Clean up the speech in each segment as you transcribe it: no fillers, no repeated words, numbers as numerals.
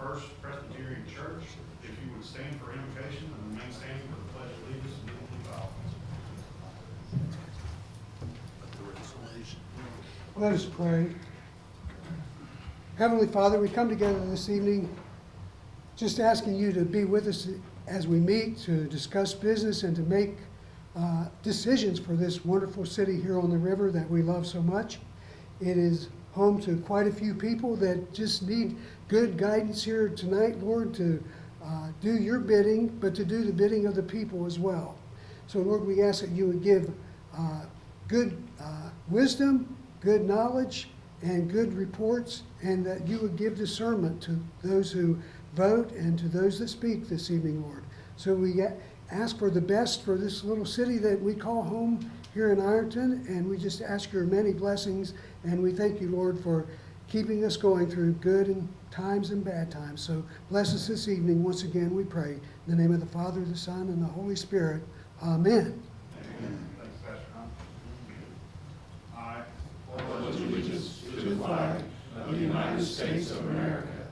First Presbyterian Church. If you would stand for invocation and remain standing for the Pledge of Allegiance and immediately follow. Let us pray. Heavenly Father, we come together this evening just asking you to be with us as we meet to discuss business and to make decisions for this wonderful city here on the river that we love so much. It is home to quite a few people that just need good guidance here tonight, Lord, to do your bidding, but to do the bidding of the people as well. So, Lord, we ask that you would give good wisdom, good knowledge, and good reports, and that you would give discernment to those who vote and to those that speak this evening, Lord. So we ask for the best for this little city that we call home here in Ironton, and we just ask your many blessings, and we thank you, Lord, for keeping us going through good times and bad times. So bless us this evening. Once again, we pray. In the name of the Father, the Son, and the Holy Spirit. Amen. Amen. Thanks, Pastor Tom. I pledge allegiance to the flag of the United States of America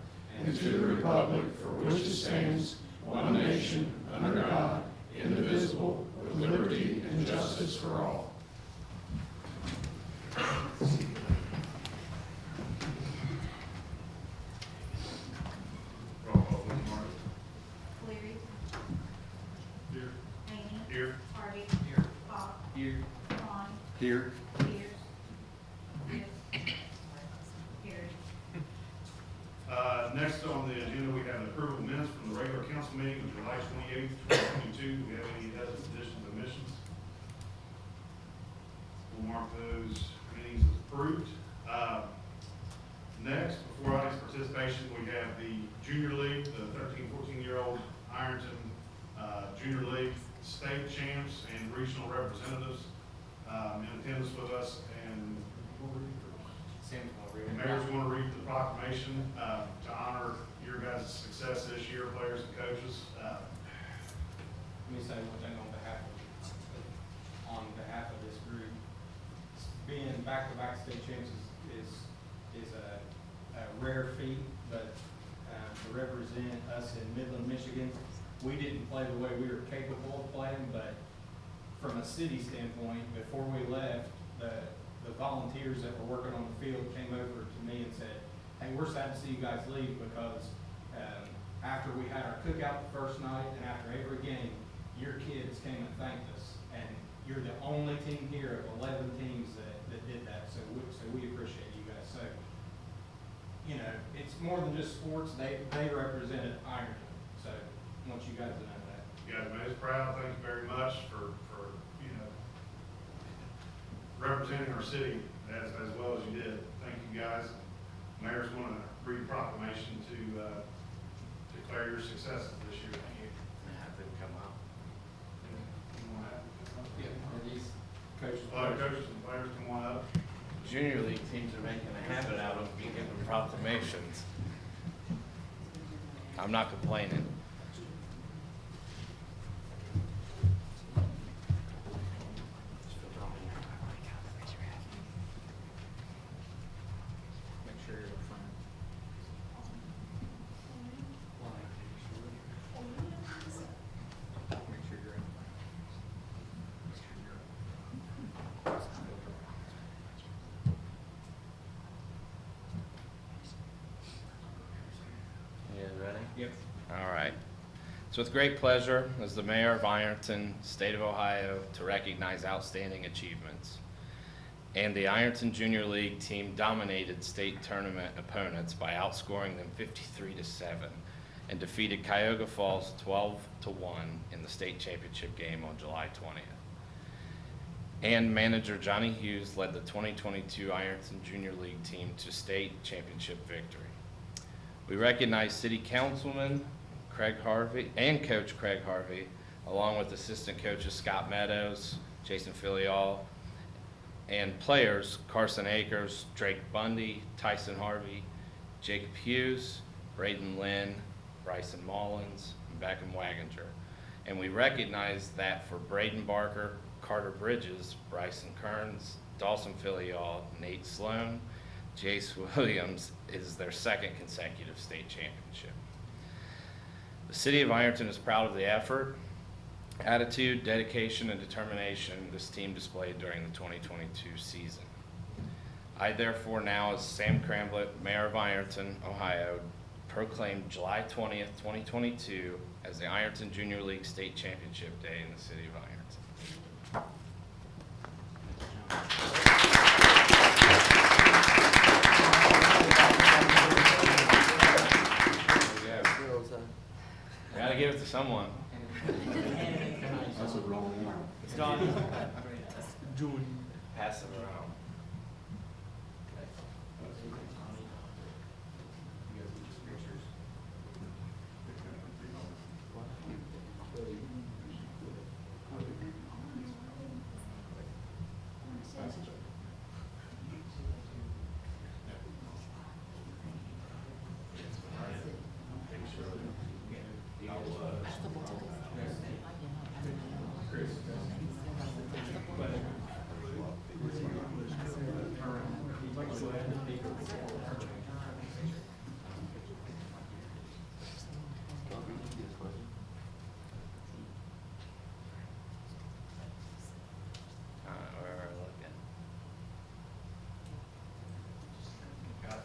and to the republic for which it stands, one nation, under God, indivisible, with liberty and justice for all. roll call, please, Mark. Cleary. Here. Haney. Here. Harvey. Here. Hawk. Here. Vaughn. Here. Pierce. Yes. Carried. Next on the agenda, we have an approval of minutes from the regular council meeting of July 28th, 2022. Do we have any additions or omissions? We'll mark those meetings as approved. Next, before audience participation, we have the Junior League, the 13, 14-year-old Ironton Junior League state champs and regional representatives in attendance with us. And the mayor's going to read the proclamation to honor your guys' success this year, players and coaches. Let me say one thing on behalf of this group. Being back-to-back state champs is a rare feat, but to represent us in Midland, Michigan, we didn't play the way we were capable of playing, but from a city standpoint, before we left, the volunteers that were working on the field came over to me and said, hey, we're sad to see you guys leave because after we had our cookout the first night and after every game, your kids came and thanked us. And you're the only team here of 11 teams that did that. So we appreciate you guys. So, you know, it's more than just sports. They represented Ironton. So I want you guys to know that. You guys made us proud. Thank you very much for representing our city as well as you did. Thank you guys. Mayor's going to read a proclamation to declare your successes this year. Thank you. Have them come out. Coaches and players come on up. Junior league teams are making a habit out of giving proclamations. I'm not complaining. Make sure you're in front. Make sure you're in You guys ready? Yep. All right. It's with great pleasure as the mayor of Ironton, state of Ohio, to recognize outstanding achievements. And the Ironton Junior League team dominated state tournament opponents by outscoring them 53-7 and defeated Cuyahoga Falls 12-1 in the state championship game on July 20th. And manager Johnny Hughes led the 2022 Ironton Junior League team to state championship victory. We recognize City Councilman Craig Harvey and Coach Craig Harvey, along with assistant coaches Scott Meadows, Jason Filial, and players Carson Akers, Drake Bundy, Tyson Harvey, Jacob Hughes, Braden Lynn, Bryson Mullins, and Beckham Waginger. And we recognize that for Braden Barker, Carter Bridges, Bryson Kearns, Dawson Filial, Nate Sloan, Jace Williams is their second consecutive state championship. The City of Ironton is proud of the effort, attitude, dedication, and determination this team displayed during the 2022 season. I therefore now, as Sam Cramblett, Mayor of Ironton, Ohio, proclaim July 20th, 2022 as the Ironton Junior League State Championship Day in the City of Ironton. Gotta give it to someone. That's a wrong one. It's Don. June. Pass it around. Where are we looking? Got it.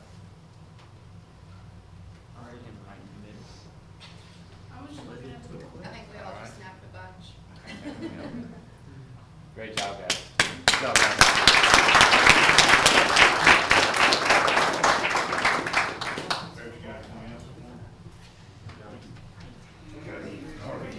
I think we all just snapped a bunch. Great job, guys. Good job, guys. There's you guys, anything else? Okay, all right.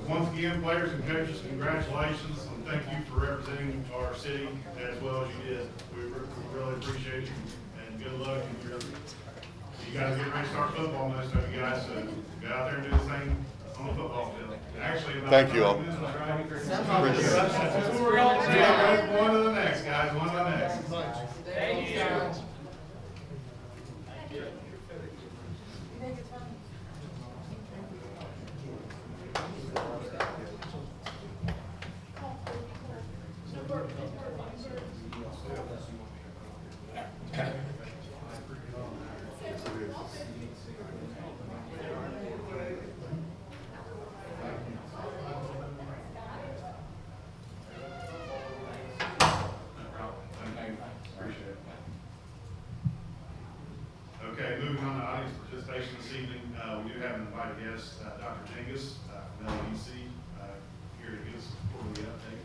Once again, players and coaches, congratulations, and thank you for representing our city as well as you did. We really appreciate you, and good luck. And you guys get ready to start football, most of you guys, so go out there and do the thing on the football field. Actually, about Thank you all. 5 minutes, right? Appreciate it. That's what we're all saying. One to the next, guys, one to the next. Thank you. Okay, moving on to audience participation this evening, we do have an invited guest, Dr. Jengus, from LEC, here to give us a quarterly update.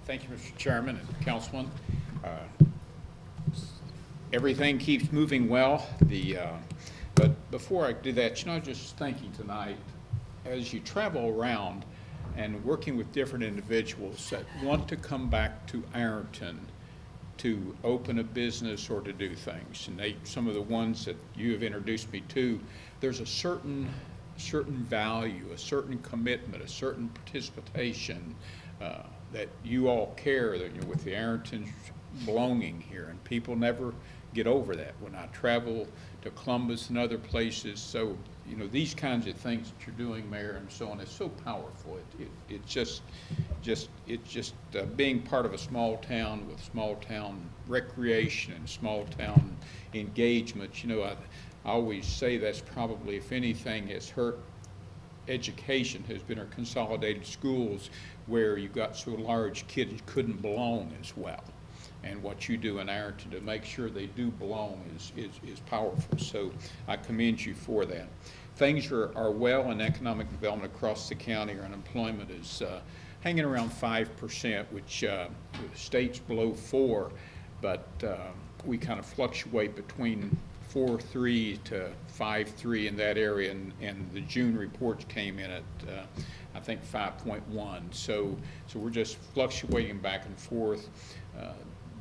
Thank you, Mr. Chairman and Councilman. Everything keeps moving well. But before I do that, I was just thinking tonight, as you travel around and working with different individuals that want to come back to Ironton to open a business or to do things, and some of the ones that you have introduced me to, there's a certain value, a certain commitment, a certain participation that you all care that with the Ironton belonging here, and people never get over that. When I travel to Columbus and other places, so these kinds of things that you're doing, Mayor, and so on, is so powerful. It's just being part of a small town with small town recreation and small town engagement. I always say that's probably, if anything, has hurt education, has been our consolidated schools where you got so large kids couldn't belong as well. And what you do in Ironton to make sure they do belong is powerful. So I commend you for that. Things are well in economic development across the county. Our unemployment is hanging around 5%, which the state's below 4%, but we kind of fluctuate between 4.3 to 5.3 in that area, and the June reports came in at I think 5.1. So we're just fluctuating back and forth.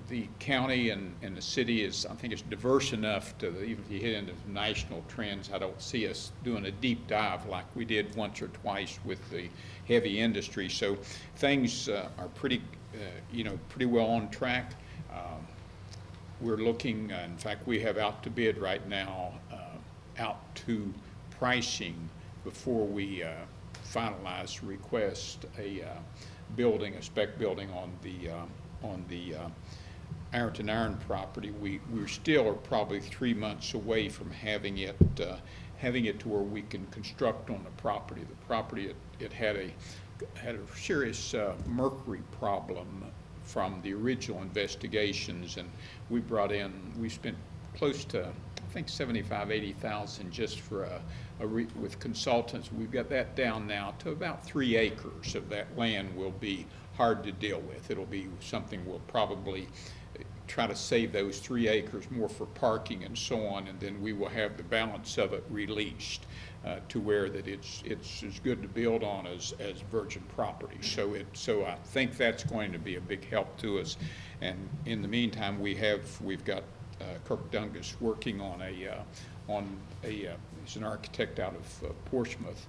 The county and the city is, I think it's diverse enough to, even if you hit into national trends, I don't see us doing a deep dive like we did once or twice with the heavy industry. So things are pretty well on track. We're looking, in fact, we have out to bid right now, out to pricing before we finalize the request, building, a spec building on the Ironton Iron property. We still are probably 3 months away from having it to where we can construct on the property. The property, it had a serious mercury problem from the original investigations, and we spent close to, I think, 75, 80,000 just for with consultants. We've got that down now to about 3 acres of that land will be hard to deal with. It'll be something we'll probably try to save those 3 acres more for parking and so on, and then we will have the balance of it released to where that it's as good to build on as virgin property. So I think that's going to be a big help to us. And in the meantime, we've got Kirk Dungus working on he's an architect out of Portsmouth,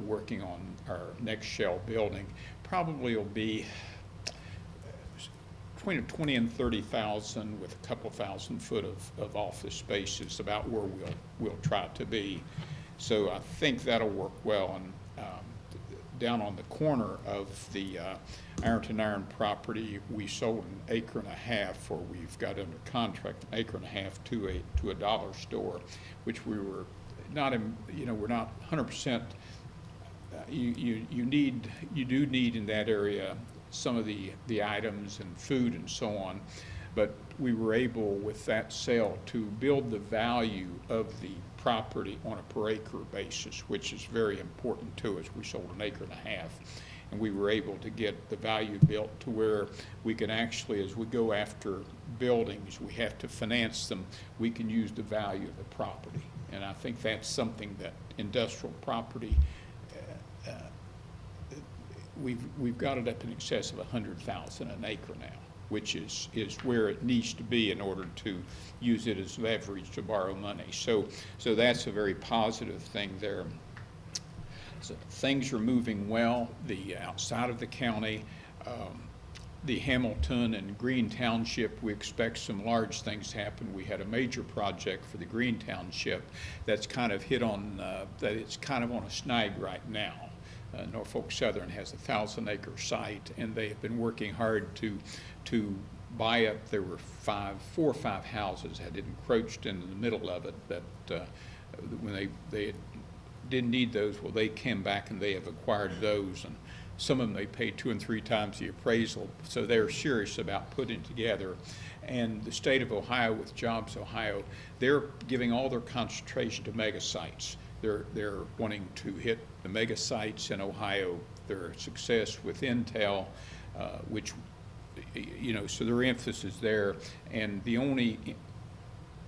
working on our next shell building. Probably will be between 20 and 30,000 with a couple thousand foot of office space is about where we'll try to be. So I think that'll work well. And down on the corner of the Ironton Iron property, we sold an acre and a half, or we've got under contract an acre and a half to a dollar store, which we were not, we're not 100%. You do need in that area some of the items and food and so on, but we were able with that sale to build the value of the property on a per acre basis, which is very important to us. We sold an acre and a half, and we were able to get the value built to where we can actually, as we go after buildings, we have to finance them, we can use the value of the property. And I think that's something that industrial property, we've got it up in excess of 100,000 an acre now, which is where it needs to be in order to use it as leverage to borrow money. So that's a very positive thing there. So things are moving well. The outside of the county, the Hamilton and Green Township, we expect some large things to happen. We had a major project for the Green Township that's kind of hit on, that it's kind of on a snag right now. Norfolk Southern has a 1,000-acre site, and they have been working hard to buy it. There were 4 or 5 houses had encroached into the middle of it that when they didn't need those, well, they came back and they have acquired those, and some of them they paid 2 and 3 times the appraisal. So they're serious about putting together. And the state of Ohio with Jobs Ohio, they're giving all their concentration to mega sites. They're wanting to hit the mega sites in Ohio. Their success with Intel, which, so their emphasis there. And the only,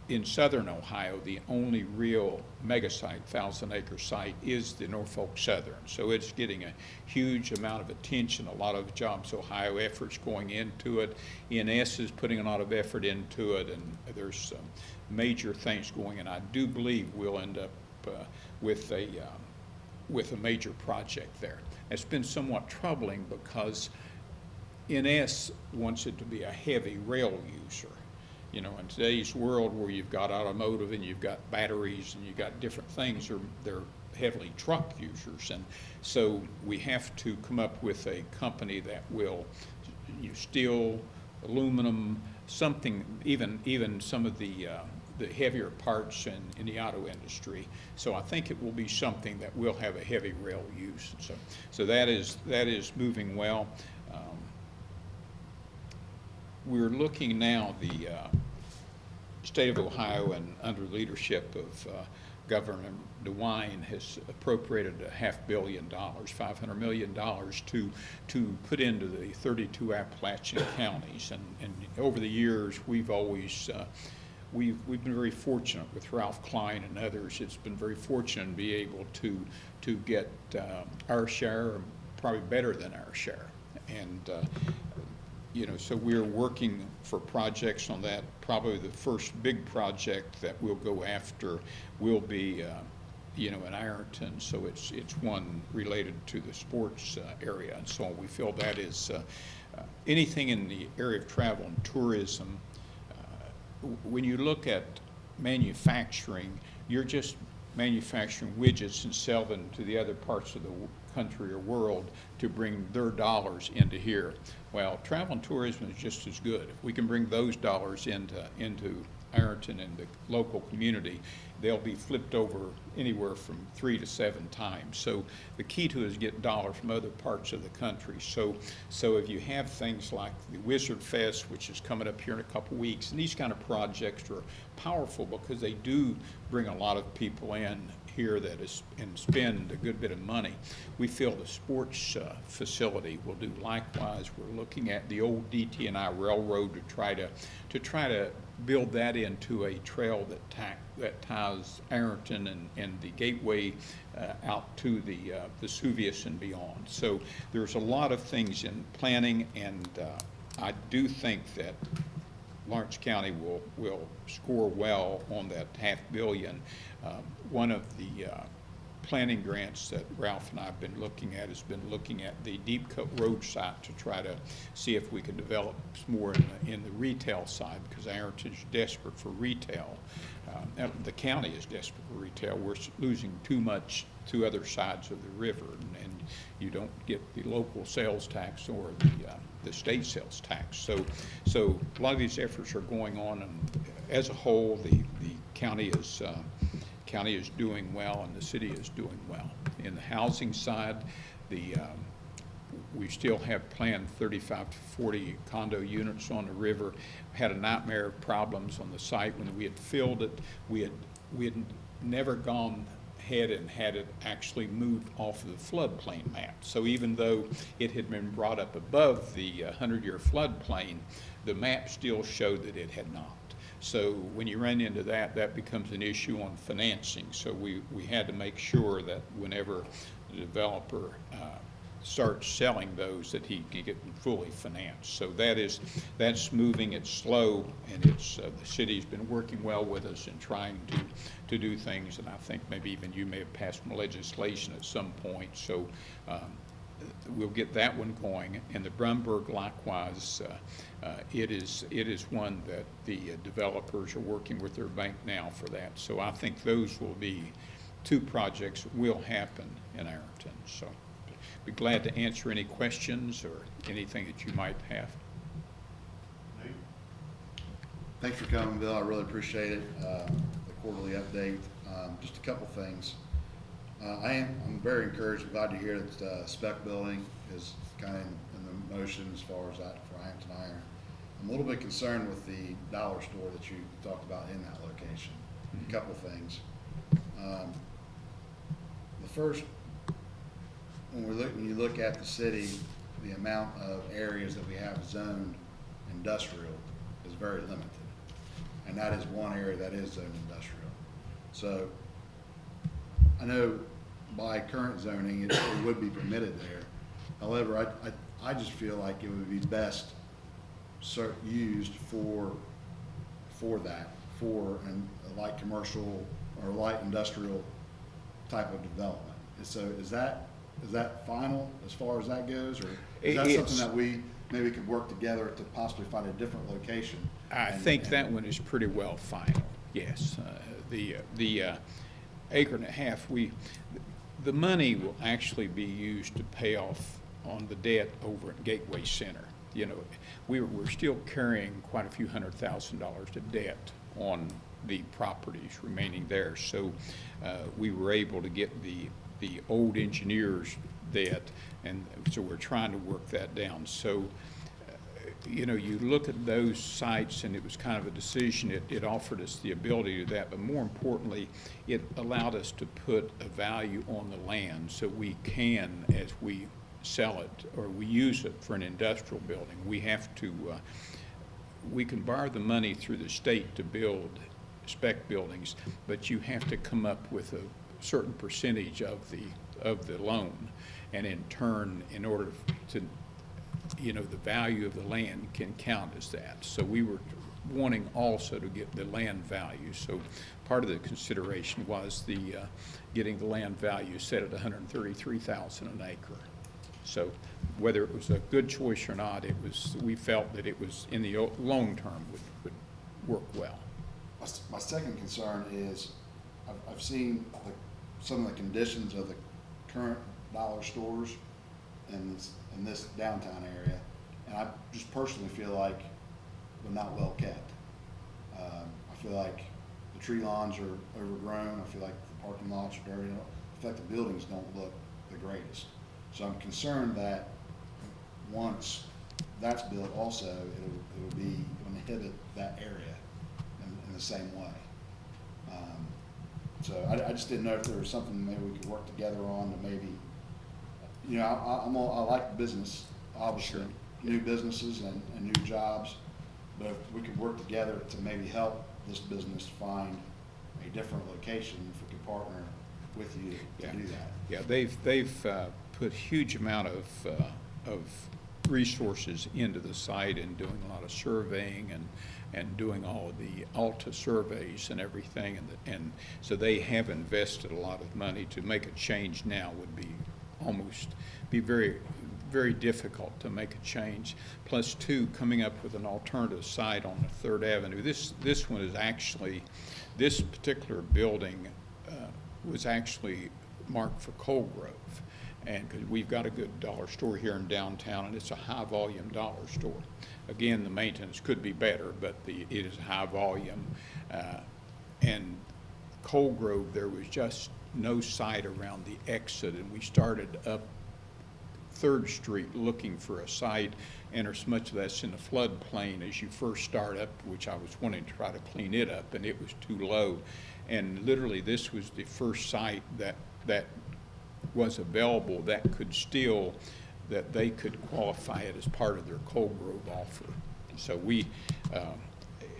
in southern Ohio, the only real mega site, 1,000-acre site, is the Norfolk Southern. So it's getting a huge amount of attention, a lot of Jobs Ohio efforts going into it. ENS is putting a lot of effort into it, and there's some major things going, and I do believe we'll end up with a major project there. It's been somewhat troubling because NS wants it to be a heavy rail user. In today's world where you've got automotive and you've got batteries and you've got different things, they're heavily truck users. And so we have to come up with a company that will steel, aluminum, something, even some of the heavier parts in the auto industry. So I think it will be something that will have a heavy rail use. So that is moving well. We're looking now, the state of Ohio, and under leadership of Governor DeWine, has appropriated $500 million, $500 million to put into the 32 Appalachian counties. And over the years, we've always we've been very fortunate with Ralph Klein and others. It's been very fortunate to be able to get our share, probably better than our share. And so we're working for projects on that. Probably the first big project that we'll go after will be, in Ironton. So it's one related to the sports area, and so we feel that is anything in the area of travel and tourism. When you look at manufacturing, you're just manufacturing widgets and sell them to the other parts of country or world to bring their dollars into here. Well, travel and tourism is just as good. If we can bring those dollars into Ironton and the local community, they'll be flipped over anywhere from 3 to 7 times. So the key to it is get dollars from other parts of the country. So if you have things like the Wizard Fest, which is coming up here in a couple weeks, and these kind of projects are powerful because they do bring a lot of people in here that is and spend a good bit of money. We feel the sports facility will do likewise. We're looking at the old DT&I Railroad to try to build that into a trail that ties Ironton and the gateway out to the Vesuvius and beyond. So there's a lot of things in planning, and I do think that Lawrence County will score well on that $500 million. One of the planning grants that Ralph and I have been looking at has been looking at the Deep Cut Road site to try to see if we can develop more in the retail side, because Ironton's desperate for retail. The county is desperate for retail. We're losing too much to other sides of the river, and you don't get the local sales tax or the state sales tax. So a lot of these efforts are going on, and as a whole, the county is doing well, and the city is doing well. In the housing side, we still have planned 35 to 40 condo units on the river. Had a nightmare of problems on the site when we had filled it. We had never gone ahead and had it actually moved off of the floodplain map. So even though it had been brought up above the 100-year floodplain, the map still showed that it had not. So when you run into that, that becomes an issue on financing. So we had to make sure that whenever the developer starts selling those, that he can get them fully financed. So that's moving. It's slow, and it's the city's been working well with us in trying to do things, and I think maybe even you may have passed some legislation at some point. So we'll get that one going. And the Brumberg, likewise, it is one that the developers are working with their bank now for that. So I think those will be 2 projects that will happen in Ironton. So be glad to answer any questions or anything that you might have. Nate? Thanks for coming, Bill. I really appreciate it. The quarterly update. Just a couple things. I'm very encouraged, glad to hear that spec building is kind of in the motion as far as that for Ironton Iron. I'm a little bit concerned with the dollar store that you talked about in that location. A couple things. The first, when you look at the city, the amount of areas that we have zoned industrial is very limited. And that is one area that is zoned industrial. So I know by current zoning, it would be permitted there. However, I just feel like it would be best used for a light commercial or light industrial type of development. So is that final as far as that goes, or is that something that we maybe could work together to possibly find a different location? I think that one is pretty well final, yes. The acre and a half, the money will actually be used to pay off on the debt over at Gateway Center. You know, we're still carrying quite a few $100,000 of debt on the properties remaining there. So we were able to get the old engineers debt, and so we're trying to work that down. So you know, you look at those sites, and it was kind of a decision. It offered us the ability to do that, but more importantly, it allowed us to put a value on the land, so we can, as we sell it or we use it for an industrial building, we have to, we can borrow the money through the state to build spec buildings, but you have to come up with a certain percentage of the loan, and in turn, in order to, you know, the value of the land can count as that. So we were wanting also to get the land value. So part of the consideration was the getting the land value set at $133,000 an acre. So whether it was a good choice or not, it was, we felt that it was in the long term would work well. My second concern is I've seen some of the conditions of the current dollar stores in this downtown area. And I just personally feel like they're not well kept. I feel like the tree lawns are overgrown. I feel like the parking lots are dirty. I feel like the buildings don't look the greatest. So I'm concerned that once that's built also, it'll inhibit that area in the same way. So I just didn't know if there was something maybe we could work together on to maybe, you know, I like business, obviously, new businesses and new jobs, but if we could work together to maybe help this business find a different location, if we could partner with you to do that. Yeah, they've put huge amount of resources into the site and doing a lot of surveying and doing all of the Alta surveys and everything, and so they have invested a lot of money. To make a change now would be very, very difficult to make a change. Plus, two, coming up with an alternative site on the 3rd Avenue. This one is actually, this particular building was actually marked for Cold Grove. And because we've got a good dollar store here in downtown, and it's a high volume dollar store. Again, the maintenance could be better, but it is high volume. And Cold Grove, there was just no site around the exit, and we started up 3rd Street looking for a site, and as much of that's in the floodplain as you first start up, which I was wanting to try to clean it up, and it was too low. And literally, this was the first site that was available that they could qualify it as part of their Cold Grove offer. So we,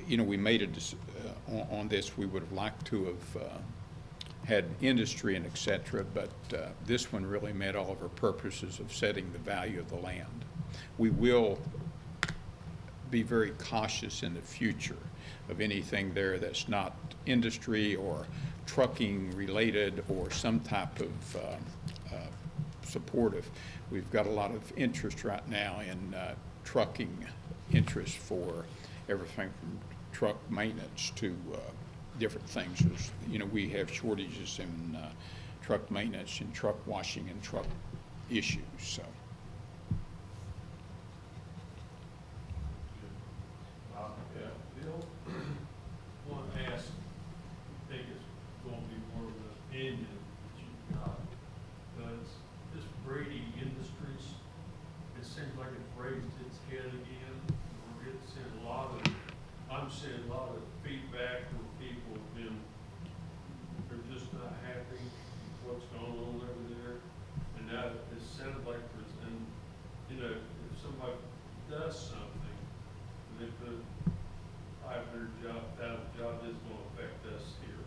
we made on this. We would have liked to have had industry and et cetera, but this one really met all of our purposes of setting the value of the land. We will be very cautious in the future of anything there that's not industry or trucking related or some type of supportive. We've got a lot of interest right now in trucking interest for everything from truck maintenance to different things. We have shortages in truck maintenance and truck washing and truck issues. So. Bill, I want to ask, I think it's going to be more of an opinion that you've got, but this Brady Industries, it seems like it's raised its head again. I'm seeing a lot of feedback from people have been, they're just not happy with what's going on over there. And now it sounded like there's, and if somebody does something, they put 500 1,000 jobs, is going to affect us here.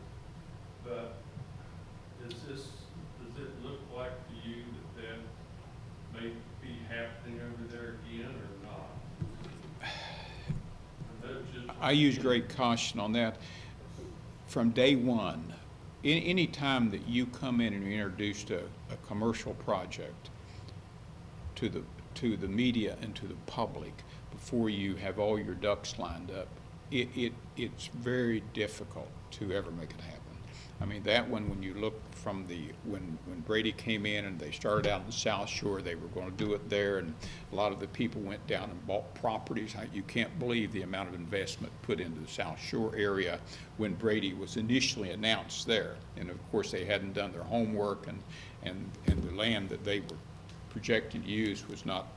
But does it look like to you that may be happening over there again or not? I use great caution on that. From day one, any time that you come in and you introduced a commercial project to the media and to the public before you have all your ducks lined up, it's very difficult to ever make it happen. I mean, that one, when you look from when Brady came in and they started out in the South Shore, they were going to do it there, and a lot of the people went down and bought properties. You can't believe the amount of investment put into the South Shore area when Brady was initially announced there. And of course, they hadn't done their homework, and the land that they were projecting to use was not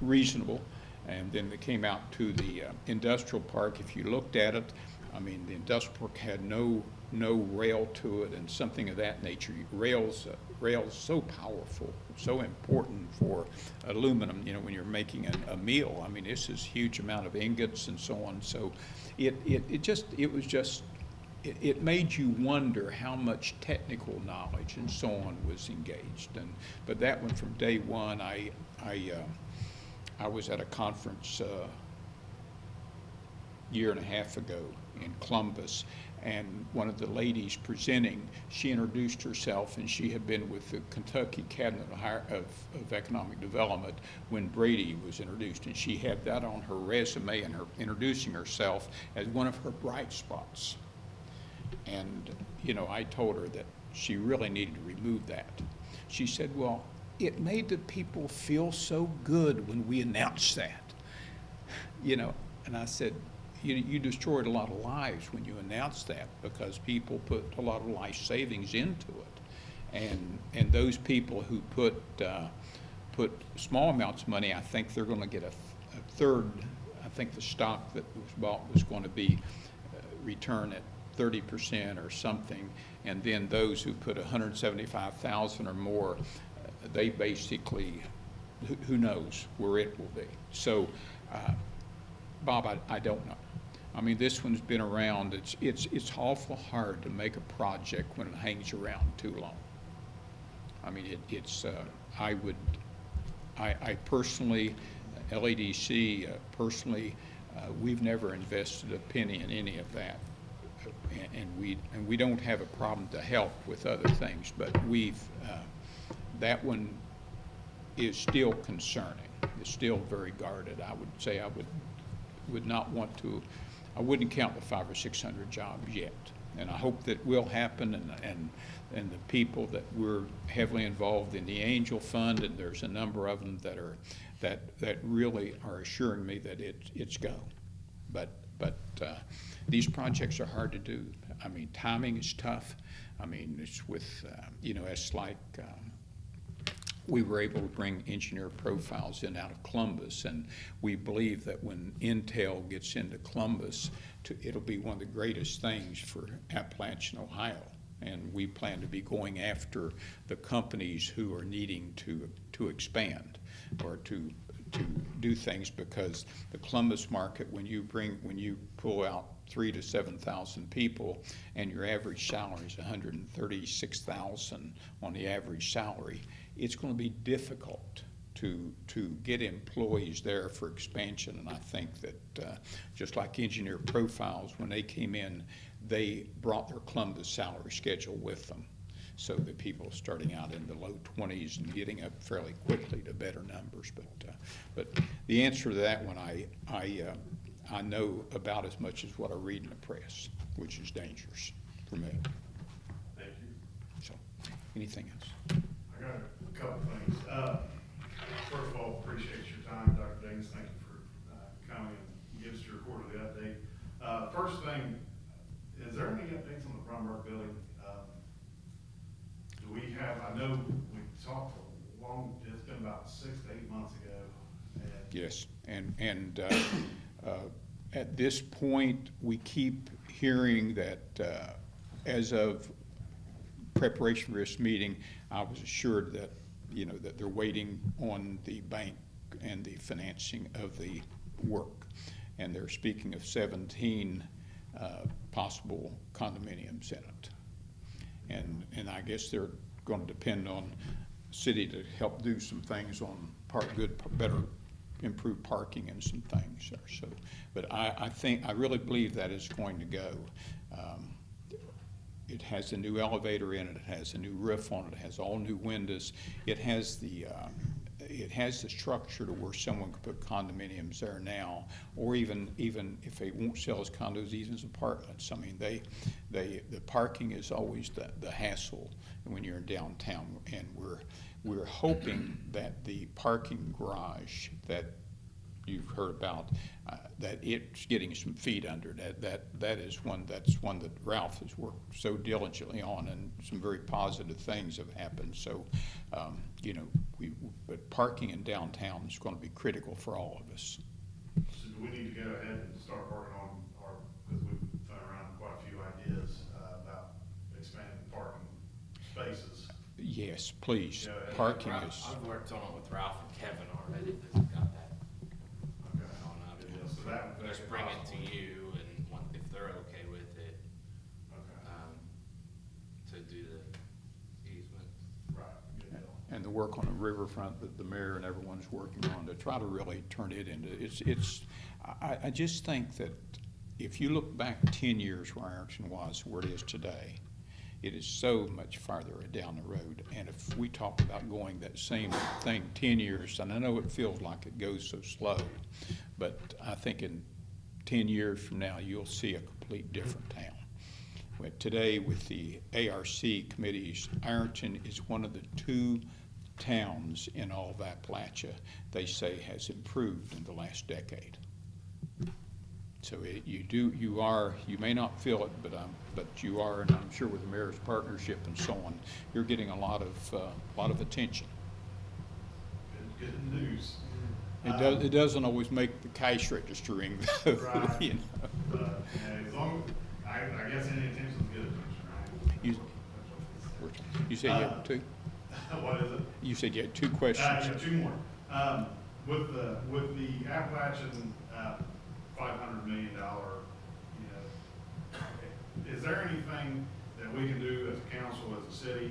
reasonable. And then they came out to the industrial park. If you looked at it, I mean, the industrial park had no rail to it and something of that nature. Rails so powerful, so important for aluminum, when you're making a meal. I mean, this is huge amount of ingots and so on. So it made you wonder how much technical knowledge and so on was engaged. But that one, from day one, I was at a conference year and a half ago in Columbus, and one of the ladies presenting, she introduced herself, and she had been with the Kentucky Cabinet of Economic Development when Brady was introduced, and she had that on her resume and her introducing herself as one of her bright spots. And I told her that she really needed to remove that. She said, well, it made the people feel so good when we announced that. You know, and I said, you destroyed a lot of lives when you announced that, because people put a lot of life savings into it. And those people who put small amounts of money, I think they're gonna get a third. I think the stock that was bought was going to be returned at 30% or something, and then those who put 175,000 or more, they basically, who knows where it will be. So, Bob, I don't know. I mean, this one's been around. It's awful hard to make a project when it hangs around too long. I mean, I personally, LADC personally, we've never invested a penny in any of that, and we don't have a problem to help with other things, but that one is still concerning. It's still very guarded. I would say I would not want to. I wouldn't count the 500 or 600 jobs yet, and I hope that will happen. And the people that we're heavily involved in the Angel Fund, and there's a number of them that really are assuring me that it's go. But these projects are hard to do. I mean, timing is tough. I mean, it's with it's like. We were able to bring engineer profiles in out of Columbus, and we believe that when Intel gets into Columbus, it'll be one of the greatest things for Appalachian Ohio. And we plan to be going after the companies who are needing to expand or to do things, because the Columbus market, when you pull out 3,000 to 7,000 people, and your average salary is $136,000 on the average salary, it's going to be difficult to get employees there for expansion. And I think that just like engineer profiles, when they came in, they brought their Columbus salary schedule with them, so that people starting out in the low 20s and getting up fairly quickly to better numbers. But the answer to that one, I know about as much as what I read in the press, which is dangerous for me. Thank you. So, anything else? I got a couple things. First of all, appreciate your time, Dr. Davis. Thank you for coming and giving us your quarterly update. First thing, is there any updates on the Brumberg building? Do we have, I know we talked a long, it's been about 6 to 8 months ago. Yes, and at this point, we keep hearing that as of preparation for this meeting, I was assured that, that they're waiting on the bank and the financing of the work. And they're speaking of 17 possible condominiums in it. And I guess they're going to depend on the city to help do some things on better improved parking and some things there. So, but I really believe that is going to go. It has a new elevator in it. It has a new roof on it. It has all new windows. It has the structure to where someone could put condominiums there now, or even if they won't sell as condos, even as apartments. I mean, the parking is always the hassle when you're in downtown, and we're hoping that the parking garage that you've heard about, that it's getting some feet under that is one that Ralph has worked so diligently on, and some very positive things have happened. So, but parking in downtown is going to be critical for all of us. So do we need to go ahead and start working on because we've thrown around quite a few ideas about expanding parking spaces. Yes, please. Yeah, Parking is. I've worked on it with Ralph and Kevin already. They've got that. Okay. Yeah, so that would just bring it to you, and if they're okay with it, to do the easement. Right. Good deal. And the work on the riverfront that the mayor and everyone's working on to try to really turn it into, I just think that if you look back 10 years where Ironton was, where it is today, it is so much farther down the road. And if we talk about going that same thing 10 years, and I know it feels like it goes so slow, but I think in 10 years from now, you'll see a complete different town. today with the ARC committees, Ironton is one of the 2 towns in all of Appalachia they say has improved in the last decade. So you may not feel it, but you are, and I'm sure with the mayor's partnership and so on, you're getting a lot of attention. Good news. It doesn't always make the cash register ring though. Right. You know. But as long, I guess any attention's good attention, right? You said you had 2? What is it? You said you had 2 questions. Yeah, 2 more. With the Appalachian, $500 million, is there anything that we can do as a council, as a city,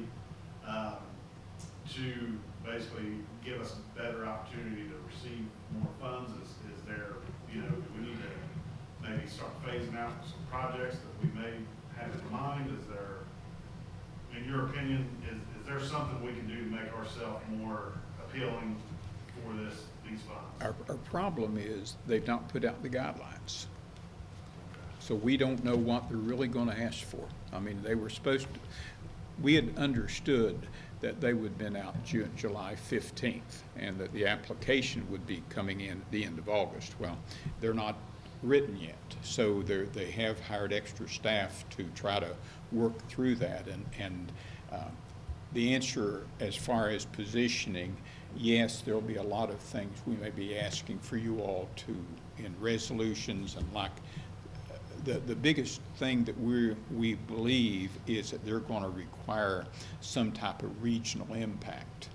to basically give us a better opportunity to receive more funds? Is there, do we need to maybe start phasing out some projects that we may have in mind? Is there, in your opinion, is there something we can do to make ourselves more appealing for these funds? Our problem is they've not put out the guidelines. So we don't know what they're really going to ask for. I mean, they were supposed to, we had understood that they would have been out July 15th and that the application would be coming in at the end of August. Well, they're not written yet. So they have hired extra staff to try to work through that. And the answer as far as positioning, yes, there'll be a lot of things we may be asking for you all to, in resolutions and like, the biggest thing that we believe is that they're going to require some type of regional impact.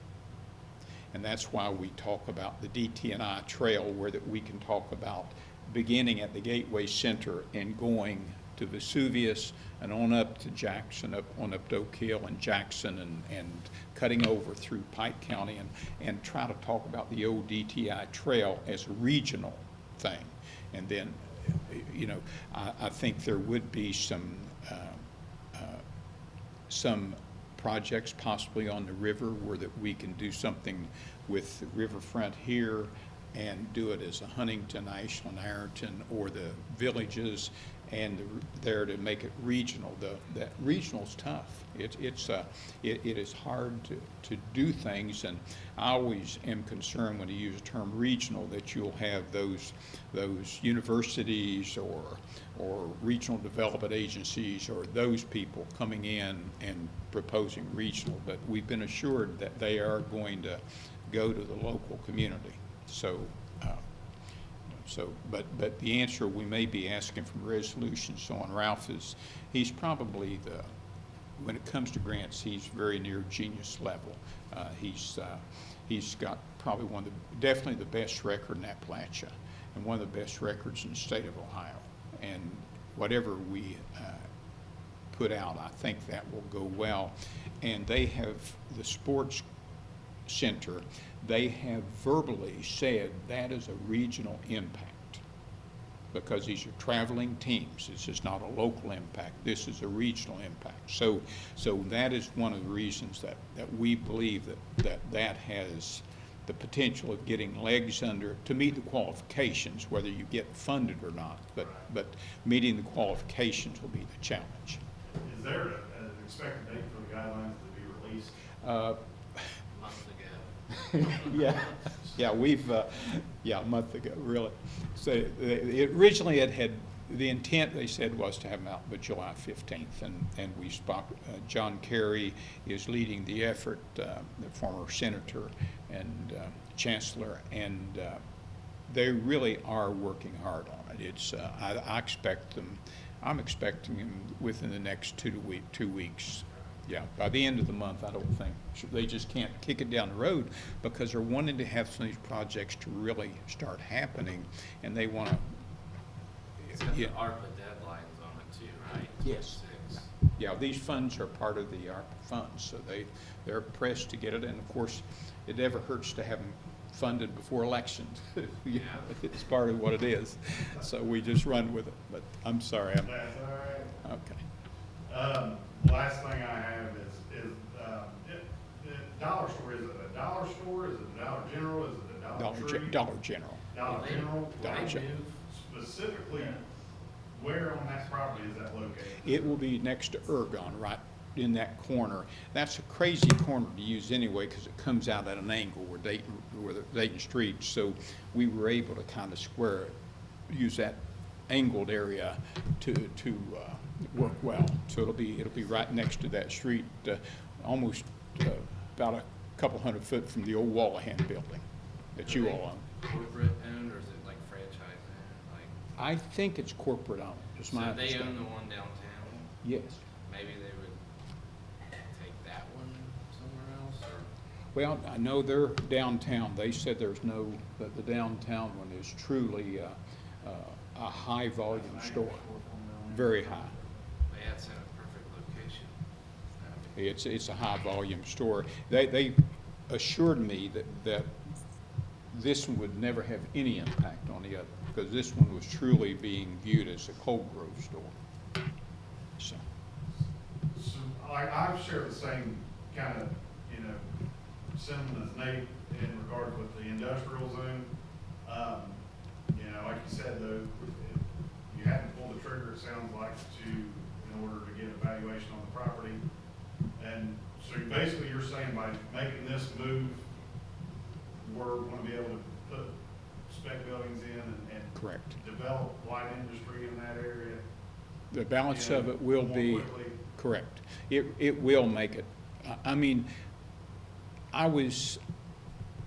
And that's why we talk about the DT&I trail, where that we can talk about beginning at the Gateway Center and going to Vesuvius and on up to Jackson, on up to Oak Hill and Jackson and cutting over through Pike County and try to talk about the old DTI trail as a regional thing. And then, I think there would be some projects possibly on the river where that we can do something with the riverfront here and do it as a Huntington, Ashland, Ironton, or the villages, and there to make it regional. That regional's tough. It is hard to do things, and I always am concerned when you use the term regional that you'll have those universities or regional development agencies or those people coming in and proposing regional. But we've been assured that they are going to go to the local community. But the answer we may be asking from resolutions so on, Ralph he's probably when it comes to grants, he's very near genius level. He's got probably definitely the best record in Appalachia and one of the best records in the state of Ohio. And whatever we put out, I think that will go well. And they have the sports center, they have verbally said that is a regional impact because these are traveling teams. This is not a local impact. This is a regional impact. So that is one of the reasons that we believe that has the potential of getting legs under to meet the qualifications, whether you get funded or not. But meeting the qualifications will be the challenge. Is there an expected date for the guidelines to be released? A month ago, really. So originally the intent, they said, was to have them out by July 15th, and we spoke. John Kerry is leading the effort, the former senator and chancellor, and they really are working hard on it. I'm expecting them within the next 2 weeks. Yeah, by the end of the month, I don't think. They just can't kick it down the road because they're wanting to have some of these projects to really start happening, and they want to. It's got the ARPA deadlines on it too, right? Yes. Yeah, these funds are part of the ARPA funds, so they're pressed to get it, and of course, it never hurts to have them funded before elections. Yeah, it's part of what it is. So we just run with it. But I'm sorry. That's all right. Okay. Last thing I have is dollar store. Is it a dollar store? Is it a Dollar General? Is it a Dollar Tree? Dollar General. Dollar General. Dollar General. Specifically, Where on that property is that located? It will be next to Ergon, right in that corner. That's a crazy corner to use anyway, because it comes out at an angle where the Dayton Street. So we were able to kind of square it, use that angled area to work well. So it'll be right next to that street, almost about a couple 100 foot from the old Wallahan building that you all own. Corporate owned, or is it like franchise owned? Like, I think it's corporate owned, is so my they own understanding. the one downtown? Yes. Maybe they would take that one somewhere else, or? Well, I know they're downtown. They said that the downtown one is truly a high volume store, very high. Yeah, it's in a perfect location. It's a high volume store. They assured me that this one would never have any impact on the other, because this one was truly being viewed as a Cold Grove store. So, So I share the same kind of, sentiment as Nate in regards with the industrial zone. Like you said, though, you hadn't pulled the trigger, it sounds like, in order to get evaluation on the property. And so basically you're saying by making this move, we're going to be able to put spec buildings in and correct. develop light industry in that area. The balance of it will more be, quickly. correct. It will make it. I mean,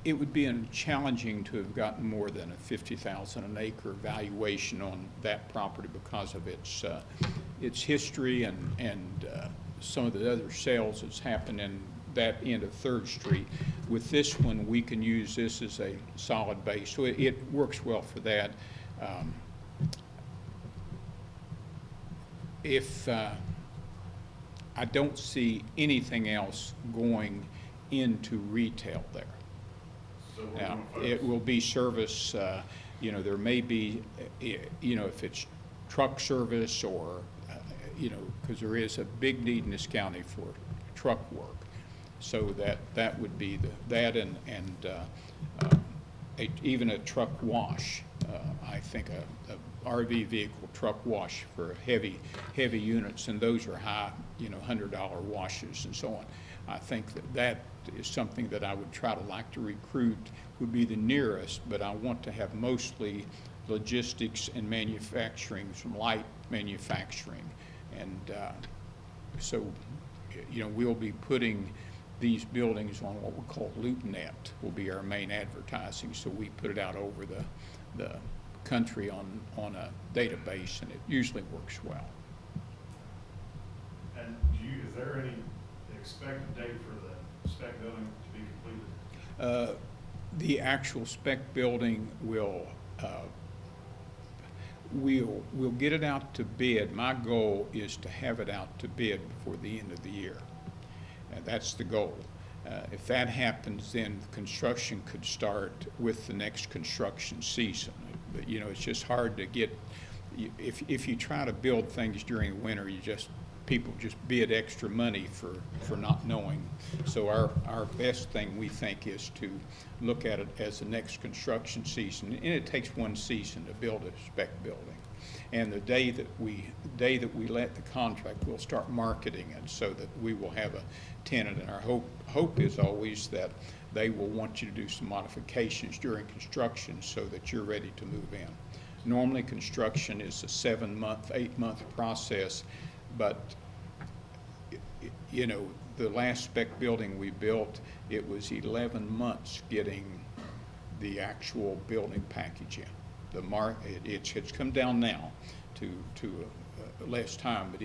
it would be challenging to have gotten more than a 50,000 an acre valuation on that property because of its history and some of the other sales that's happened in that end of 3rd Street. With this one, we can use this as a solid base, so it works well for that. I don't see anything else going into retail there. So we're Now, gonna focus- it will be service, there may be, if it's truck service or, because there is a big need in this county for truck work. So that would be that and even a truck wash. I think a RV vehicle truck wash for heavy units, and those are high, $100 washes and so on. I think that is something that I would try to recruit, would be the nearest, but I want to have mostly logistics and manufacturing, some light manufacturing. And so, we'll be putting these buildings on what we call LoopNet, will be our main advertising. So we put it out over the country on a database, and it usually works well. And is there any expected date for the spec building to be completed? The actual spec building we'll get it out to bid. My goal is to have it out to bid before the end of the year. That's the goal. If that happens, then construction could start with the next construction season. But it's just hard to get. If you try to build things during the winter, people just bid extra money for not knowing. So our best thing, we think, is to look at it as the next construction season. And it takes one season to build a spec building. And the day that we let the contract, we'll start marketing it so that we will have a tenant. And our hope is always that they will want you to do some modifications during construction so that you're ready to move in. Normally, construction is a 7-month, 8-month process, but the last spec building we built, it was 11 months getting the actual building package in. It's come down now to less time, but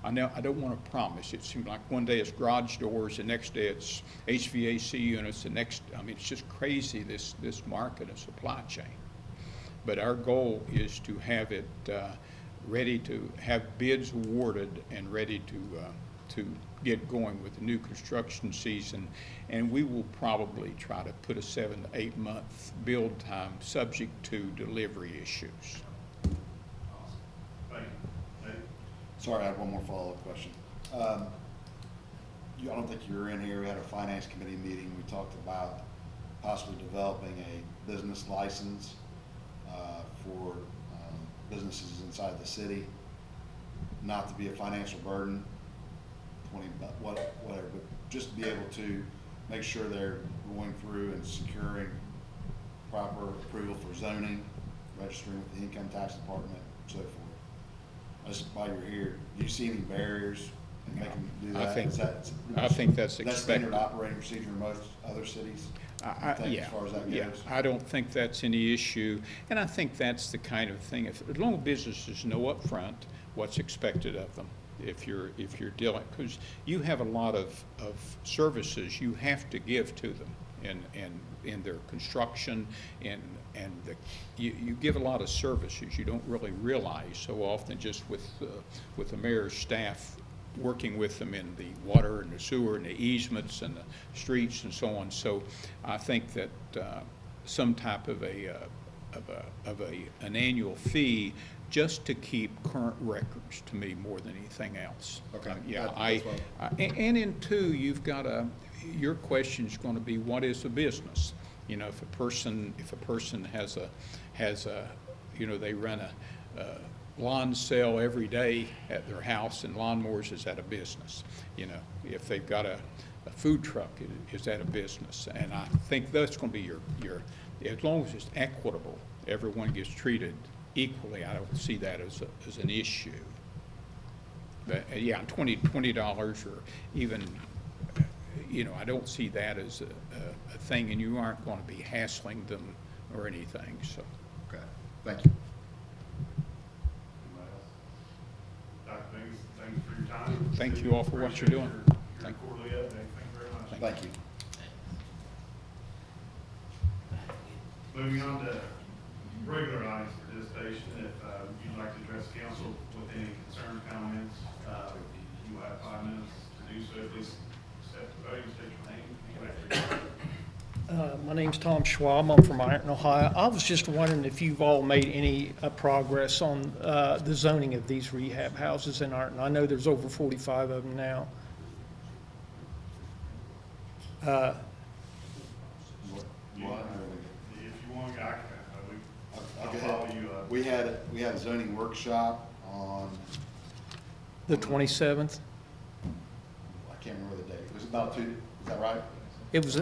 I don't want to promise. It seems like one day it's garage doors, the next day it's HVAC units, it's just crazy, this market and supply chain. But our goal is to have it ready to have bids awarded and ready to get going with the new construction season. And we will probably try to put a 7 to 8 month build time subject to delivery issues. Awesome. Thank you. Nate? Sorry, I have one more follow-up question. I don't think you were in here. We had a finance committee meeting. We talked about possibly developing a business license for businesses inside the city, not to be a financial burden, whatever, but just to be able to make sure they're going through and securing proper approval for zoning, registering with the income tax department, and so forth. Just while you're here, do you see any barriers in making them do that? I think that's That's expected. standard operating procedure in most other cities, I think, Yeah, as far as that yeah. goes. I don't think that's any issue, and I think that's the kind of thing, as long as businesses know up front what's expected of them, if you're dealing, because you have a lot of services you have to give to them in their construction, and you give a lot of services you don't really realize so often just with the mayor's staff working with them in the water and the sewer and the easements and the streets and so on. So I think that some type of an annual fee just to keep current records, to me, more than anything else. Okay. Yeah, That's what- and in two, you've got your question's going to be, what is a business? You know, if a person has a, you know, they run a lawn sale every day at their house and lawnmowers, is that a business? You know, if they've got a food truck, is that a business? And I think that's going to be your, as long as it's equitable, everyone gets treated equally, I don't see that as an issue. But, yeah, $20 or even, you know, I don't see that as a thing, and you aren't going to be hassling them or anything, so. Okay, thank you. Anybody else? Dr. Davis, thank you for your time. Thank you all for what you're doing. Appreciate your Thank- quarterly update. Thank you very much. Thank you. Moving on to regular audience participation, if you'd like to address council with any concern, comments, you will have 5 minutes to do so. Please step to the podium, state your name. My name's Tom Schwab. I'm from Ironton, Ohio. I was just wondering if you've all made any progress on the zoning of these rehab houses in Ironton. I know there's over 45 of them now. If you want, I'll I'll go follow ahead. you up. We had a zoning workshop on, The 27th? I can't remember the date, it was about 2, is that right? It was,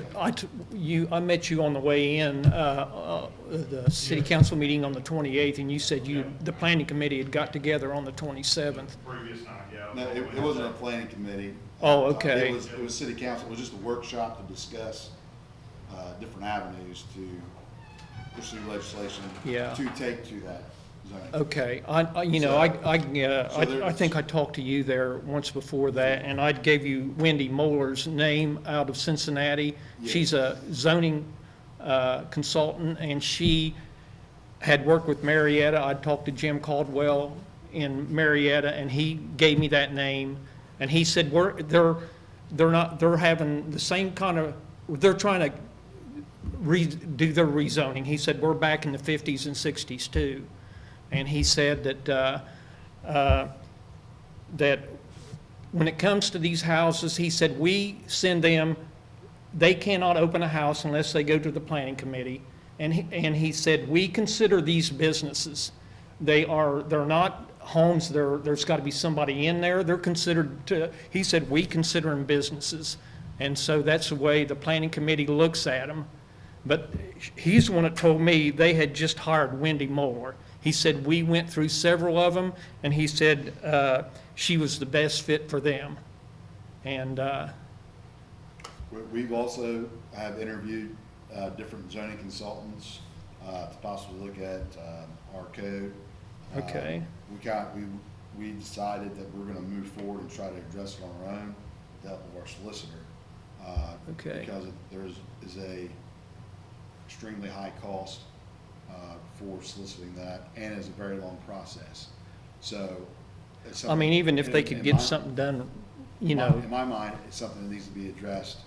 I met you on the way in, the city council meeting on the 28th, and you said the planning committee had got together on the 27th. Previous night, yeah. No, it wasn't a planning committee. Oh, okay. It was city council, it was just a workshop to discuss different avenues to pursue legislation Yeah. to take to that zoning. Okay, So I think I talked to you there once before that, and I gave you Wendy Moeller's name out of Cincinnati. Yeah. She's a zoning consultant, and she had worked with Marietta. I talked to Jim Caldwell in Marietta, and he gave me that name, and he said they're having the same kind of, they're trying to do their rezoning. He said we're back in the 50s and 60s too. And he said that that when it comes to these houses, he said we send them, they cannot open a house unless they go to the planning committee. And he said we consider these businesses. They're not homes. There's got to be somebody in there. They're considered to. He said we consider them businesses, and so that's the way the planning committee looks at them. But he's the one that told me they had just hired Wendy Moeller. He said we went through several of them, and he said she was the best fit for them. And We've also have interviewed different zoning consultants to possibly look at our code. Okay. We decided that we're gonna move forward and try to address it on our own with the help of our solicitor. Okay. Because there is a extremely high cost for soliciting that, and it's a very long process. So it's I something. mean, even if they in could my- get something done, you know, In my mind, it's something that needs to be addressed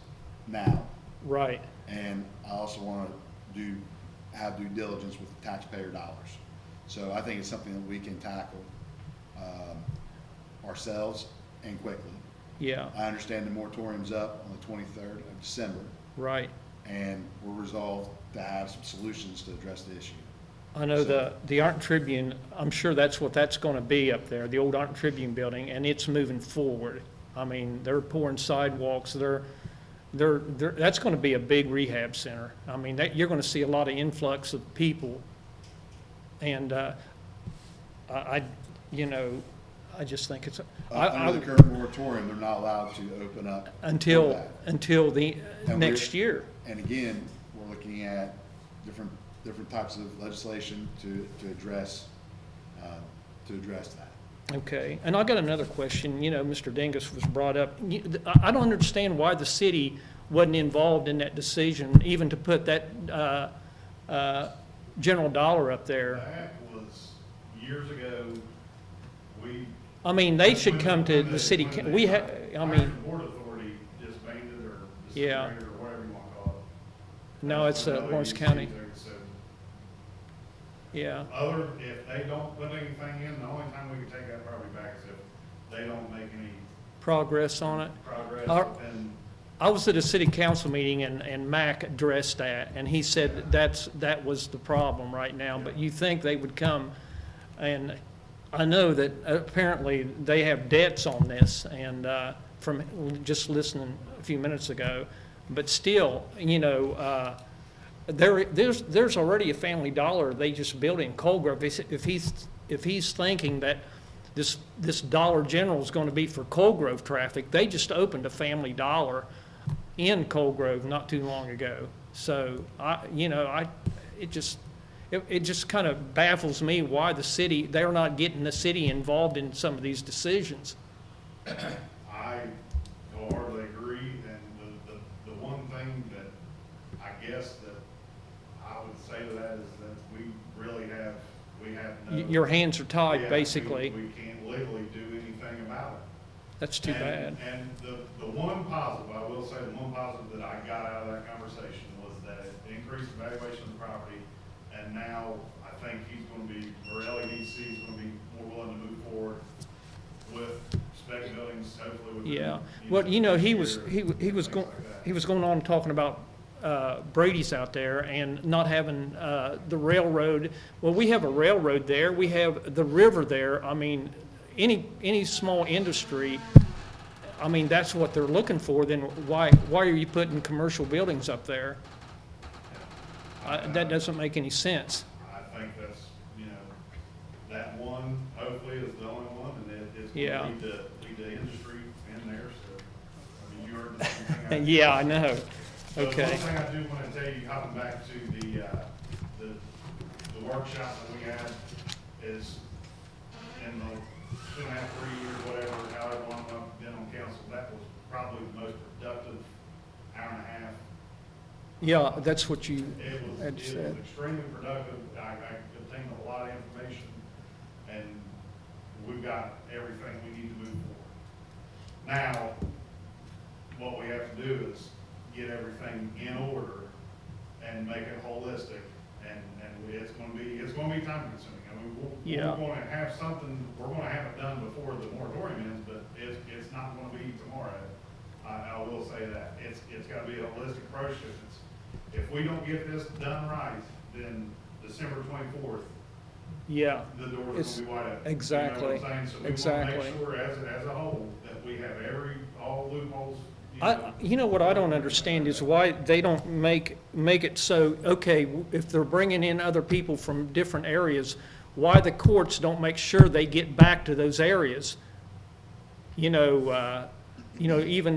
now. right. And I also want to have due diligence with taxpayer dollars. So I think it's something that we can tackle ourselves and quickly. Yeah, I understand the moratorium's up on the 23rd of December, right. and we're resolved to have some solutions to address the issue. I know the Ironton Tribune, I'm sure that's what that's gonna be up there, the old Ironton Tribune building, and it's moving forward. I mean, they're pouring sidewalks, that's gonna be a big rehab center. I mean, you're gonna see a lot of influx of people. And, I just think it's, Under the current moratorium, they're not allowed to open up. for until that. the And next we're- year. And again, we're looking at different types of legislation to address that. Okay, and I got another question. Mr. Dingus was brought up. I don't understand why the city wasn't involved in that decision, even to put that general dollar up there. That was years ago, I mean, they should come to when the city, when we the have, I mean, Ironton Board Authority disbanded or Yeah. disintegrated or whatever you want to call it. no, it's That's when Lawrence WEC County, there, so yeah. if they don't put anything in, the only time we can take that property back is if they don't make any Progress on it. progress, Our- and I was at a city council meeting and Mac addressed that, and he said that was the problem right now, but you think they would come, and I know that apparently they have debts on this, and, from just listening a few minutes ago, but still, there's already a Family Dollar they just built in Colgrove. If he's thinking that this Dollar General is going to be for Colgrove traffic, they just opened a Family Dollar in Colgrove not too long ago. So it just kind of baffles me why they're not getting the city involved in some of these decisions. I wholeheartedly agree, and the one thing that I guess that I would say to that is that we have no. Your hands are tied, Yeah, basically. We can't legally do anything about it. That's too bad. And the one positive, I will say, the one positive that I got out of that conversation was that it increased the valuation of the property, and now I think he's gonna be, or LEDC is gonna be more willing to move forward with spec buildings, hopefully with. Yeah, well, he was going on talking about Brady's out there and not having the railroad. Well, we have a railroad there, we have the river there. I mean, any small industry, I mean, that's what they're looking for. Then why are you putting commercial buildings up there? That doesn't make any sense. I think that's, that one hopefully is the only one, and it's Yeah. gonna lead to industry in there, so, I mean, you heard the same thing. I- Yeah, I know. But Okay. one thing I do want to tell you, hopping back to the workshop that we had, is in the 2.5, 3 years, whatever, however long I've been on council, that was probably the most productive hour and a half. Yeah, that's what you It was had said. extremely productive. I obtained a lot of information, and we've got everything we need to move forward. Now, what we have to do is get everything in order and make it holistic, and it's gonna be time consuming. I mean, Yeah. we're gonna have something, we're gonna have it done before the moratorium ends, but it's not gonna be tomorrow. I will say that. It's gotta be a holistic approach. If we don't get this done right, then December 24th, Yeah, the door's It's- gonna be wide open. exactly, You know what I'm saying? So we exactly. wanna make sure as a whole, that we have all loopholes. what I don't understand is why they don't make it so, okay, if they're bringing in other people from different areas, why the courts don't make sure they get back to those areas? Even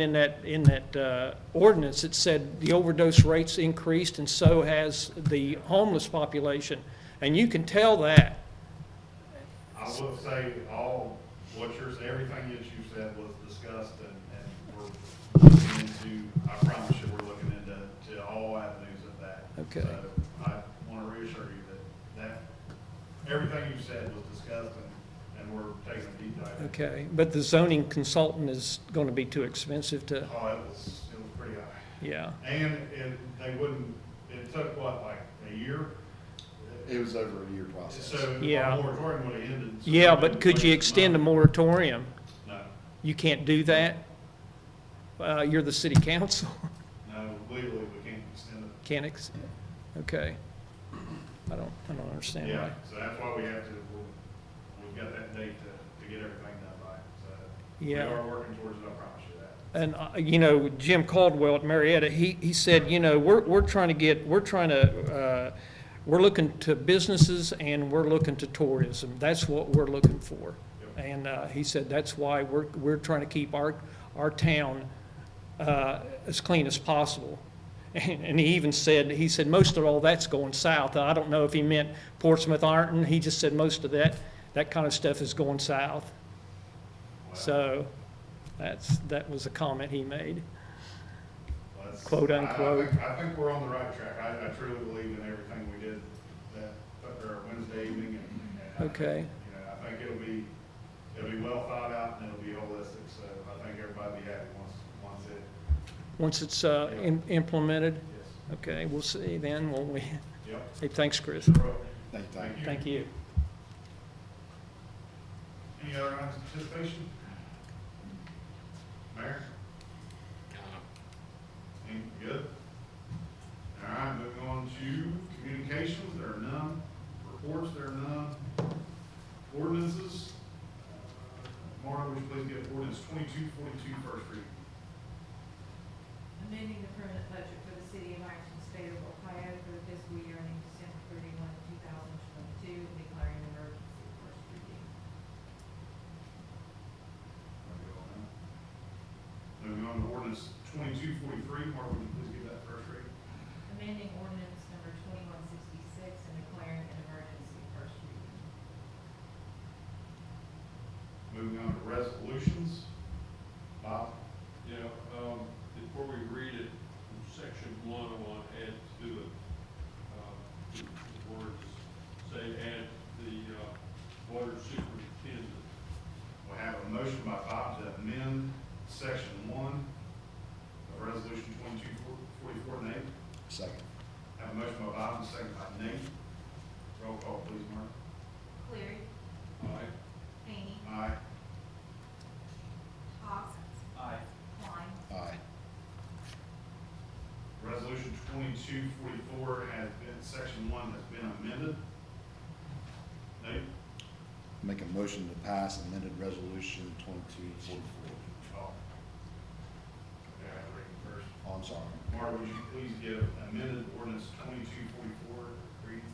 in that ordinance, it said the overdose rates increased and so has the homeless population. And you can tell that. I will say, everything that you said was discussed, and we're looking into, I promise you, we're looking into all avenues of that. Okay. So I want to reassure you that everything you said was discussed, and we're taking a deep dive. Okay, but the zoning consultant is going to be too expensive to, Oh, it was pretty high. yeah. And it took what, like a year? It was over a year process. So Yeah. our moratorium would have ended. so Yeah, we but didn't could you waste extend a money. moratorium? No, You can't do that? You're the city council. no, legally, we can't extend it. Can't okay. I don't understand Yeah, why. so that's why we have to, we've got that date to get everything done by, so. Yeah. We are working towards it, I promise you that. And, you know, Jim Caldwell at Marietta, he said, you know, we're looking to businesses and we're looking to tourism. That's what we're looking for. Yep. And he said that's why we're trying to keep our town as clean as possible. And he even said, most of all that's going south. I don't know if he meant Portsmouth, Ironton. He just said most of that kind of stuff is going south. Wow. So that was a comment he made. Well, that's- Quote, unquote. I think we're on the right track. I truly believe in everything we did that, Wednesday evening, and Okay. you know, I think it'll be well thought out and it'll be holistic, so I think everybody will be happy once Once it's implemented? yes. Okay, we'll see then, won't we? Yep. Hey, thanks, Chris. Thank you, Tom. Thank you. Any other items of participation? Mayor? Any good? All right, moving on to communications, there are none. Reports, there are none. Ordinances. Marta, would you please give ordinance 2242 first reading? Amending the permanent budget for the city of Ironton, state of Ohio for the fiscal year ending December 31, 2022, and declaring an emergency. First reading. Moving on to ordinance 2243, Marta, would you please give that first reading? Amending ordinance number 2166 and declaring an emergency. First reading. Moving on to resolutions. Bob? Yeah, before we read it, in section 1, I want to add to it, the words, say, add the, water superintendent. We have a motion by Bob to amend section 1 of resolution 2244, Nate. Second. Have a motion by Bob and a second by Nate. Roll call, please, Mark. Cleary. Aye. Hany. Aye. Hawk. Aye. Klein. Aye. Resolution 2244 has been, section 1 has been amended. Nate? Make a motion to pass amended resolution 2244. Oh. Okay, I have to read it first. Oh, I'm sorry. Marta, would you please give amended ordinance 2244 reading?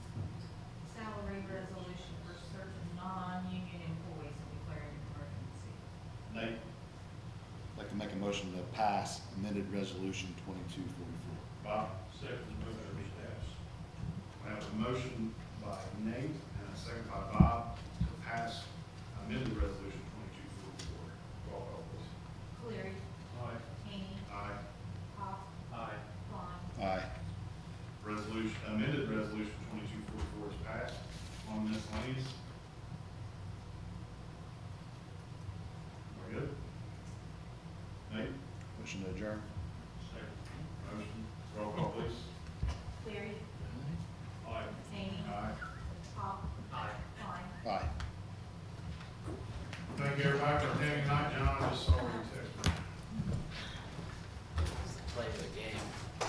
Salary resolution for certain non-union employees and declaring an emergency. Nate? I'd like to make a motion to pass amended resolution 2244. Bob? Second motion is passed. I have a motion by Nate and a second by Bob to pass amended resolution 2244. Roll call, please. Cleary. Aye. Hany. Aye. Hawk. Aye. Klein. Aye. Resolution, amended resolution 2244 is passed. On miscellaneous. We're good? Nate? Motion to adjourn. Second. Motion. Roll call, please. Cleary. Aye. Hany. Aye. Hawk. Aye. Klein. Aye. Thank you, everybody, for attending tonight. John, I just saw your text. Play the game.